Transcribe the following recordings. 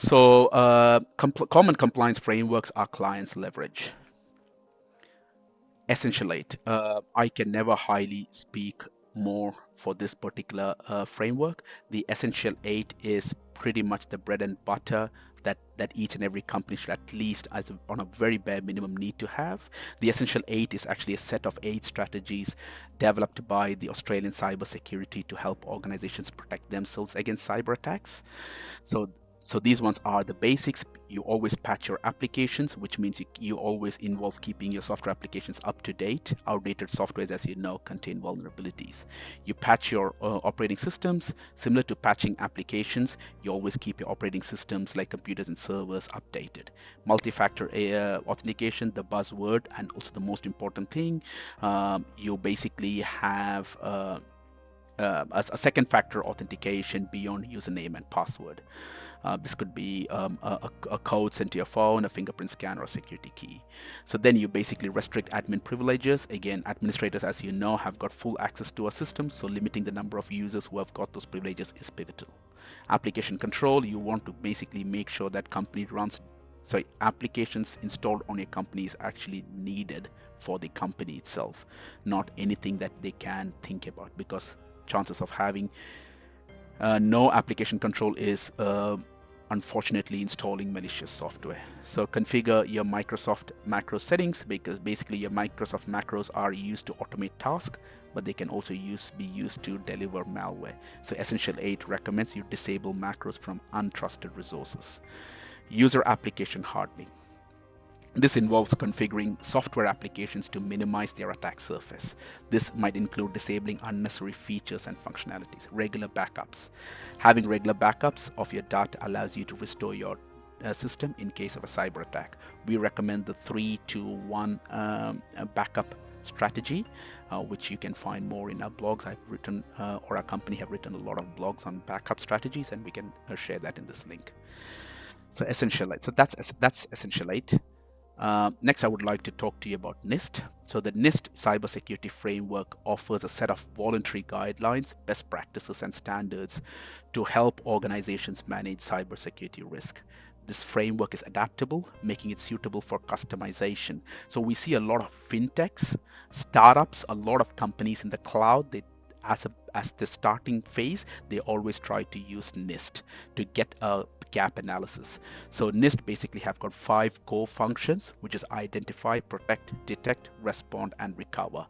So common compliance frameworks our clients leverage. Essential 8. I can never highly speak more for this particular framework. The Essential 8 is pretty much the bread and butter that each and every company should at least, on a very bare minimum, need to have. The Essential 8 is actually a set of 8 strategies developed by the Australian Cybersecurity to help organizations protect themselves against cyber attacks. So, so these ones are the basics. You always patch your applications, which means you always involve keeping your software applications up to date. Outdated softwares, as you know, contain vulnerabilities. You patch your operating systems. Similar to patching applications, you always keep your operating systems like computers and servers updated. Multi-factor authentication, the buzzword, and also the most important thing, you basically have a second factor authentication beyond username and password. This could be a code sent to your phone, a fingerprint scan, or a security key. So then you basically restrict admin privileges. Again, administrators, as you know, have got full access to a system, so limiting the number of users who have got those privileges is pivotal. Application control, you want to basically make sure that company runs, sorry, applications installed on your company is actually needed for the company itself, not anything that they can think about, because chances of having no application control is unfortunately installing malicious software. So configure your Microsoft macro settings, because basically your Microsoft macros are used to automate tasks, but they can also be used to deliver malware. So Essential 8 recommends you disable macros from untrusted resources. User application hardening. This involves configuring software applications to minimize their attack surface. This might include disabling unnecessary features and functionalities. Regular backups. Having regular backups of your data allows you to restore your system in case of a cyber attack. We recommend the 3-2-1 backup strategy, which you can find more in our blogs. I've written, or our company have written a lot of blogs on backup strategies, and we can share that in this link. So Essential 8. So that's Essential 8. Next, I would like to talk to you about NIST. So the NIST cybersecurity framework offers a set of voluntary guidelines, best practices, and standards to help organizations manage cybersecurity risk. This framework is adaptable, making it suitable for customization. So we see a lot of fintechs, startups, a lot of companies in the cloud. As the starting phase, they always try to use NIST to get a gap analysis. So NIST basically have got 5 core functions, which is identify, protect, detect, respond, and recover.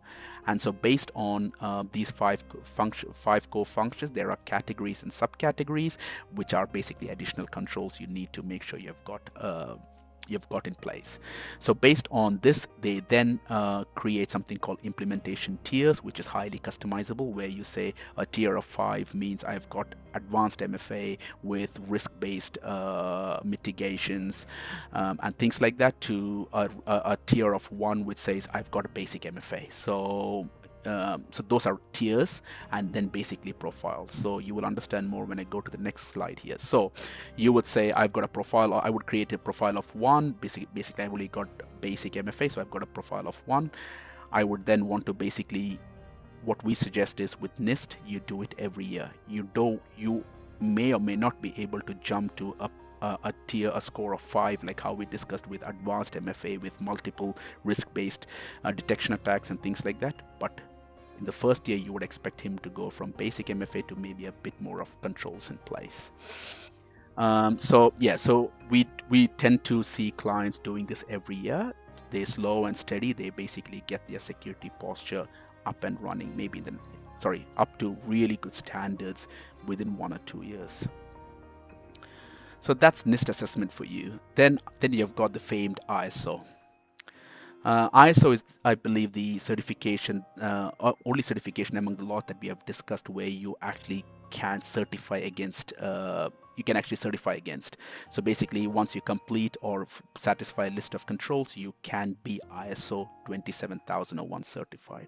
And so based on these five core functions, there are categories and subcategories, which are basically additional controls you need to make sure you've got in place. So based on this, they then create something called implementation tiers, which is highly customizable, where you say a tier of 5 means I've got advanced MFA with risk-based mitigations and things like that, to a tier of 1 which says I've got a basic MFA. So those are tiers, and then basically profiles. So you will understand more when I go to the next slide here. So you would say I've got a profile, or I would create a profile of 1. Basically I've only got basic MFA, so I've got a profile of 1. I would then want to basically, what we suggest is with NIST, you do it every year. You may or may not be able to jump to a tier, a score of 5, like how we discussed with advanced MFA with multiple risk-based detection attacks and things like that. But in the first year, you would expect him to go from basic MFA to maybe a bit more of controls in place. So we tend to see clients doing this every year. They slow and steady. They basically get their security posture up and running, up to really good standards within 1 or 2 years. So that's NIST assessment for you. Then you've got the famed ISO. ISO is, I believe, the certification, only certification among the lot that we have discussed where you actually can certify against. You can actually certify against. So basically, once you complete or satisfy a list of controls, you can be ISO 27001 certified.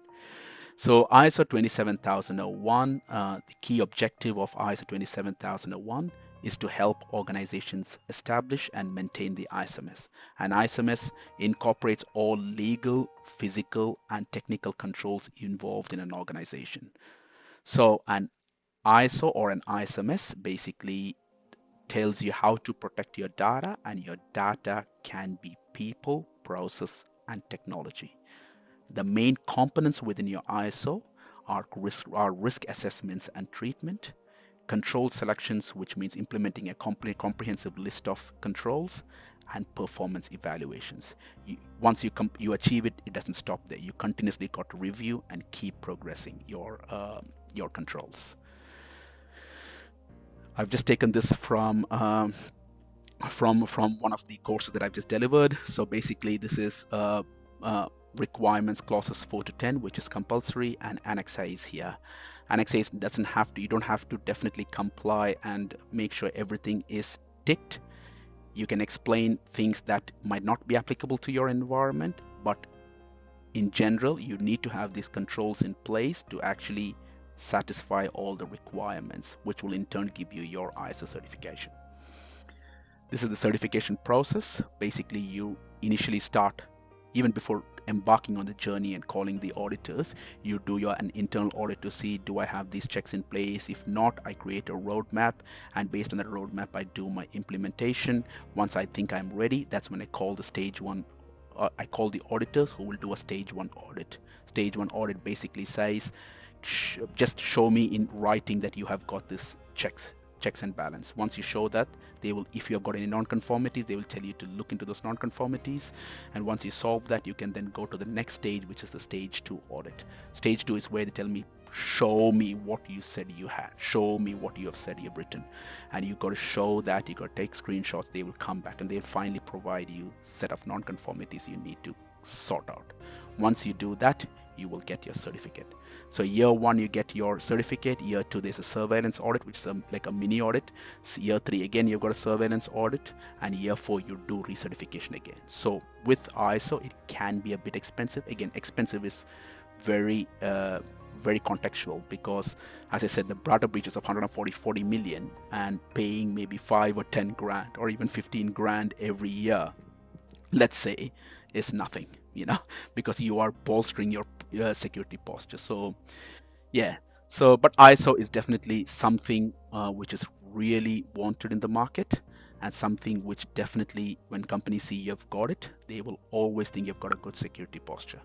So ISO 27001, the key objective of ISO 27001 is to help organizations establish and maintain the ISMS. And ISMS incorporates all legal, physical, and technical controls involved in an organization. So an ISO or an ISMS basically tells you how to protect your data, and your data can be people, process, and technology. The main components within your ISO are risk assessments and treatment, control selections, which means implementing a complete comprehensive list of controls, and performance evaluations. Once you achieve it, it doesn't stop there. You continuously got to review and keep progressing your controls. I've just taken this from one of the courses that I've just delivered. So basically, this is requirements clauses 4 to 10, which is compulsory, and Annex A is here. Annex A doesn't have to, you don't have to definitely comply and make sure everything is ticked. You can explain things that might not be applicable to your environment, but in general, you need to have these controls in place to actually satisfy all the requirements, which will in turn give you your ISO certification. This is the certification process. Basically, you initially start, even before embarking on the journey and calling the auditors, you do an internal audit to see, do I have these checks in place? If not, I create a roadmap, and based on that roadmap, I do my implementation. Once I think I'm ready, that's when I call the stage one. I call the auditors who will do a stage one audit. Stage one audit basically says, just show me in writing that you have got this checks and balance. Once you show that, they will, if you have got any non-conformities, they will tell you to look into those non-conformities, and once you solve that, you can then go to the next stage, which is the stage 2 audit. Stage 2 is where they tell me, show me what you said you had, show me what you have said you've written, and you got to show that, you got to take screenshots. They will come back and they'll finally provide you set of non-conformities you need to sort out. Once you do that, you will get your certificate. So year 1, you get your certificate. Year 2, there's a surveillance audit, which is like a mini audit. So year 3, again, you've got a surveillance audit, and year 4, you do recertification again. So with ISO, it can be a bit expensive. Again, expensive is very very contextual, because as I said, the broader breaches of 40 million, and paying maybe 5 or 10 grand or even 15 grand every year, let's say, is nothing, because you are bolstering your security posture. So yeah, so but ISO is definitely something which is really wanted in the market, and something which definitely, when companies see you've got it, they will always think you've got a good security posture.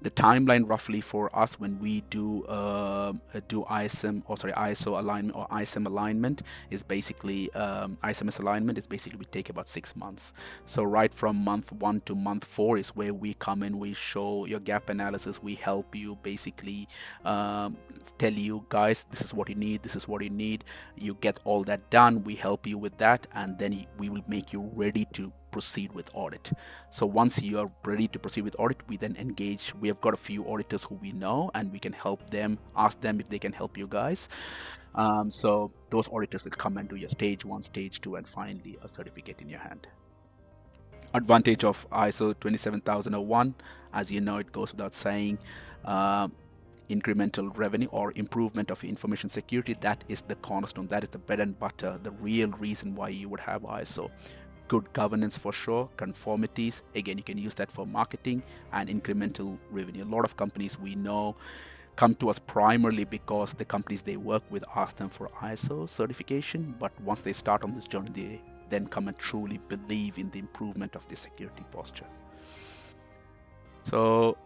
The timeline roughly for us when we do ISO alignment or ISM alignment is basically ISMS alignment is basically we take about 6 months. So right from month 1 to month 4 is where we come in, we show your gap analysis, we help you basically tell you, guys, this is what you need, this is what you need. You get all that done, we help you with that, and then we will make you ready to proceed with audit. So once you are ready to proceed with audit, we then engage. We have got a few auditors who we know, and we can help them, ask them if they can help you guys. So those auditors will come and do your stage 1, stage 2, and finally a certificate in your hand. Advantage of ISO 27001, as you know, it goes without saying, incremental revenue or improvement of information security. That is the cornerstone. That is the bread and butter, the real reason why you would have ISO. Good governance for sure, conformities, again, you can use that for marketing, and incremental revenue. A lot of companies we know come to us primarily because the companies they work with ask them for ISO certification, but once they start on this journey, they then come and truly believe in the improvement of the security posture. So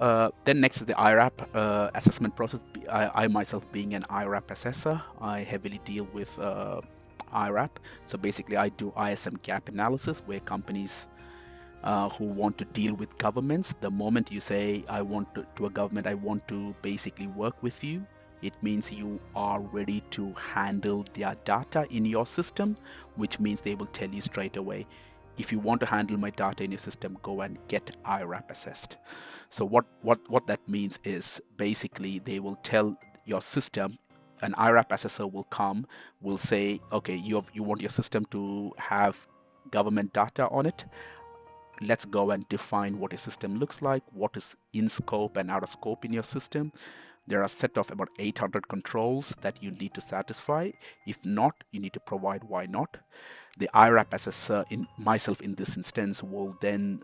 then next is the IRAP assessment process. I myself being an IRAP assessor, I heavily deal with IRAP. So basically I do ISM gap analysis, where companies who want to deal with governments, the moment you say I want to a government, I want to basically work with you, it means you are ready to handle their data in your system, which means they will tell you straight away, if you want to handle my data in your system, go and get IRAP assessed. So what that means is basically they will tell your system, an IRAP assessor will come, will say, okay, you want your system to have government data on it. Let's go and define what your system looks like, what is in scope and out of scope in your system. There are a set of about 800 controls that you need to satisfy. If not, you need to provide why not. The IRAP assessor, in myself in this instance, will then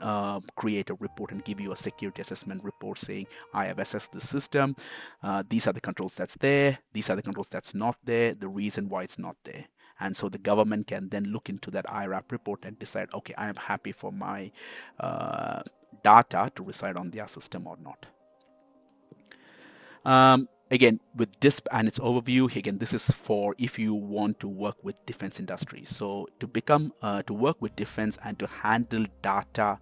create a report and give you a security assessment report saying, I have assessed the system. These are the controls that's there. These are the controls that's not there. The reason why it's not there. And so the government can then look into that IRAP report and decide, okay, I am happy for my data to reside on their system or not. Again, with DISP and its overview, again, this is for if you want to work with defense industry. So to work with defense and to handle data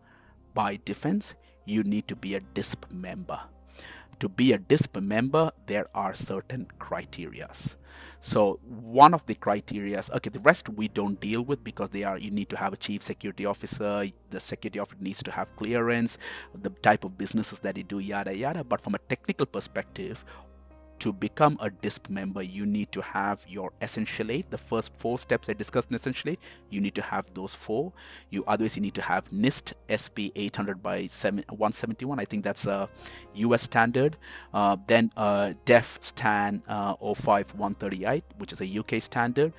by defense, you need to be a DISP member. To be a DISP member, there are certain criterias. So one of the criterias, okay, the rest we don't deal with because you need to have a chief security officer, the security officer needs to have clearance, the type of businesses that they do, yada yada. But from a technical perspective, to become a DISP member, you need to have your Essential 8. The first 4 steps I discussed in Essential 8, you need to have those 4. Otherwise, you need to have NIST SP 800 by 171. I think that's a US standard. Then DEF STAN 05138, which is a UK standard.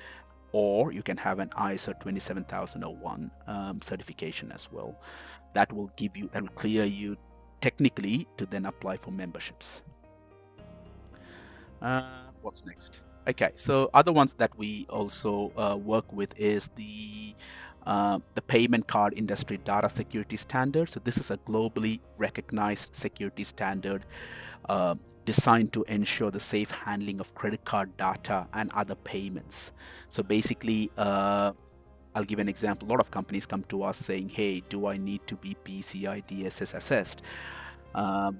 Or you can have an ISO 27001 certification as well. That will clear you technically to then apply for memberships. What's next? Okay, so other ones that we also work with is the payment card industry data security standard. So this is a globally recognized security standard designed to ensure the safe handling of credit card data and other payments. So basically, I'll give an example. A lot of companies come to us saying, "Hey, do I need to be PCI DSS assessed?"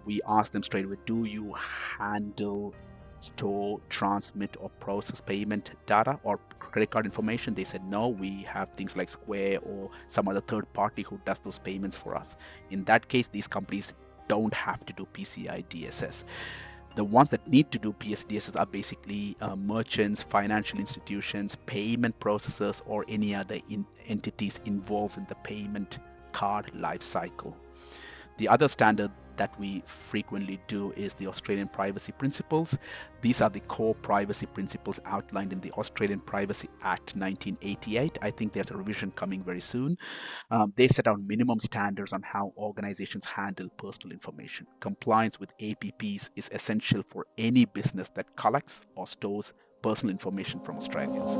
We ask them straight away, "Do you handle, store, transmit, or process payment data or credit card information?" They said, "No, we have things like Square or some other third party who does those payments for us." In that case, these companies don't have to do PCI DSS. The ones that need to do PSDSs are basically merchants, financial institutions, payment processors, or any other entities involved in the payment card lifecycle. The other standard that we frequently do is the Australian Privacy Principles. These are the core privacy principles outlined in the Australian Privacy Act 1988. I think there's a revision coming very soon. They set out minimum standards on how organizations handle personal information. Compliance with APPs is essential for any business that collects or stores personal information from Australians.